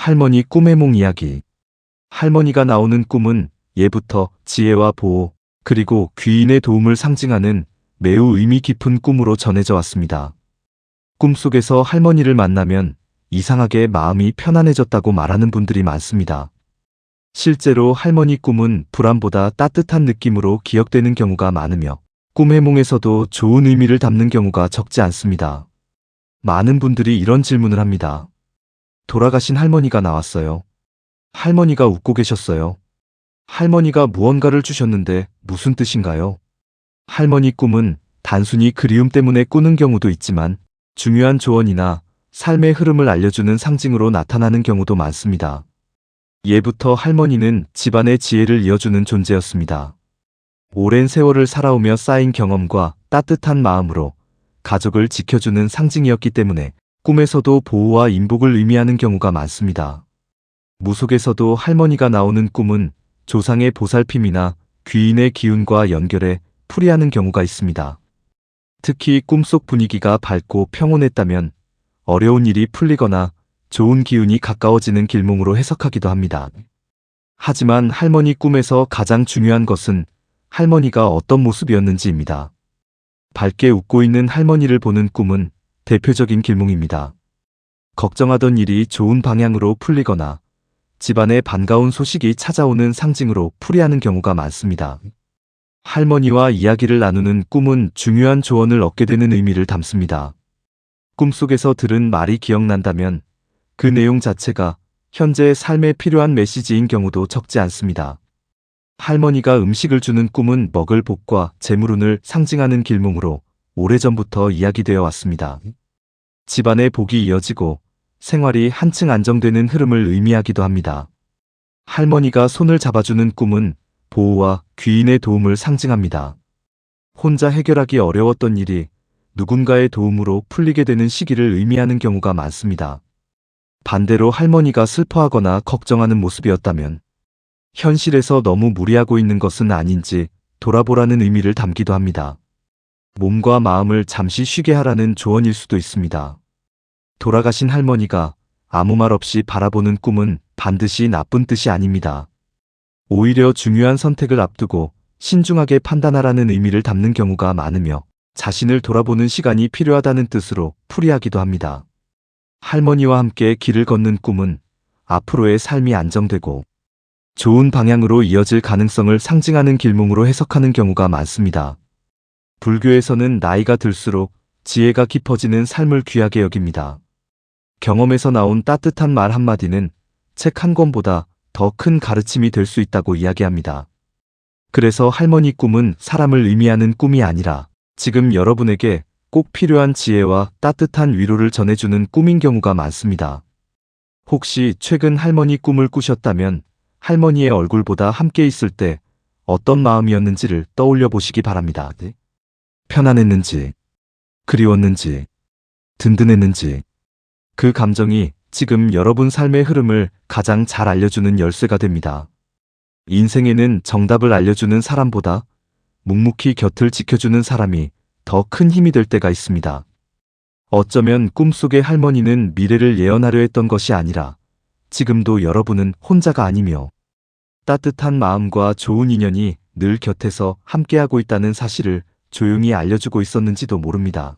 할머니 꿈의 몽 이야기. 할머니가 나오는 꿈은 예부터 지혜와 보호, 그리고 귀인의 도움을 상징하는 매우 의미 깊은 꿈으로 전해져 왔습니다. 꿈속에서 할머니를 만나면 이상하게 마음이 편안해졌다고 말하는 분들이 많습니다. 실제로 할머니 꿈은 불안보다 따뜻한 느낌으로 기억되는 경우가 많으며 꿈의 몽에서도 좋은 의미를 담는 경우가 적지 않습니다. 많은 분들이 이런 질문을 합니다. 돌아가신 할머니가 나왔어요. 할머니가 웃고 계셨어요. 할머니가 무언가를 주셨는데 무슨 뜻인가요? 할머니 꿈은 단순히 그리움 때문에 꾸는 경우도 있지만 중요한 조언이나 삶의 흐름을 알려주는 상징으로 나타나는 경우도 많습니다. 예부터 할머니는 집안의 지혜를 이어주는 존재였습니다. 오랜 세월을 살아오며 쌓인 경험과 따뜻한 마음으로 가족을 지켜주는 상징이었기 때문에 꿈에서도 보호와 인복을 의미하는 경우가 많습니다. 무속에서도 할머니가 나오는 꿈은 조상의 보살핌이나 귀인의 기운과 연결해 풀이하는 경우가 있습니다. 특히 꿈속 분위기가 밝고 평온했다면 어려운 일이 풀리거나 좋은 기운이 가까워지는 길몽으로 해석하기도 합니다. 하지만 할머니 꿈에서 가장 중요한 것은 할머니가 어떤 모습이었는지입니다. 밝게 웃고 있는 할머니를 보는 꿈은 대표적인 길몽입니다. 걱정하던 일이 좋은 방향으로 풀리거나 집안에 반가운 소식이 찾아오는 상징으로 풀이하는 경우가 많습니다. 할머니와 이야기를 나누는 꿈은 중요한 조언을 얻게 되는 의미를 담습니다. 꿈속에서 들은 말이 기억난다면 그 내용 자체가 현재의 삶에 필요한 메시지인 경우도 적지 않습니다. 할머니가 음식을 주는 꿈은 먹을 복과 재물운을 상징하는 길몽으로 오래전부터 이야기되어 왔습니다. 집안의 복이 이어지고 생활이 한층 안정되는 흐름을 의미하기도 합니다. 할머니가 손을 잡아주는 꿈은 보호와 귀인의 도움을 상징합니다. 혼자 해결하기 어려웠던 일이 누군가의 도움으로 풀리게 되는 시기를 의미하는 경우가 많습니다. 반대로 할머니가 슬퍼하거나 걱정하는 모습이었다면 현실에서 너무 무리하고 있는 것은 아닌지 돌아보라는 의미를 담기도 합니다. 몸과 마음을 잠시 쉬게 하라는 조언일 수도 있습니다. 돌아가신 할머니가 아무 말 없이 바라보는 꿈은 반드시 나쁜 뜻이 아닙니다. 오히려 중요한 선택을 앞두고 신중하게 판단하라는 의미를 담는 경우가 많으며 자신을 돌아보는 시간이 필요하다는 뜻으로 풀이하기도 합니다. 할머니와 함께 길을 걷는 꿈은 앞으로의 삶이 안정되고 좋은 방향으로 이어질 가능성을 상징하는 길몽으로 해석하는 경우가 많습니다. 불교에서는 나이가 들수록 지혜가 깊어지는 삶을 귀하게 여깁니다. 경험에서 나온 따뜻한 말 한마디는 책 한 권보다 더 큰 가르침이 될 수 있다고 이야기합니다. 그래서 할머니 꿈은 사람을 의미하는 꿈이 아니라 지금 여러분에게 꼭 필요한 지혜와 따뜻한 위로를 전해주는 꿈인 경우가 많습니다. 혹시 최근 할머니 꿈을 꾸셨다면 할머니의 얼굴보다 함께 있을 때 어떤 마음이었는지를 떠올려 보시기 바랍니다. 편안했는지, 그리웠는지, 든든했는지, 그 감정이 지금 여러분 삶의 흐름을 가장 잘 알려주는 열쇠가 됩니다. 인생에는 정답을 알려주는 사람보다 묵묵히 곁을 지켜주는 사람이 더 큰 힘이 될 때가 있습니다. 어쩌면 꿈속의 할머니는 미래를 예언하려 했던 것이 아니라 지금도 여러분은 혼자가 아니며 따뜻한 마음과 좋은 인연이 늘 곁에서 함께하고 있다는 사실을 조용히 알려주고 있었는지도 모릅니다.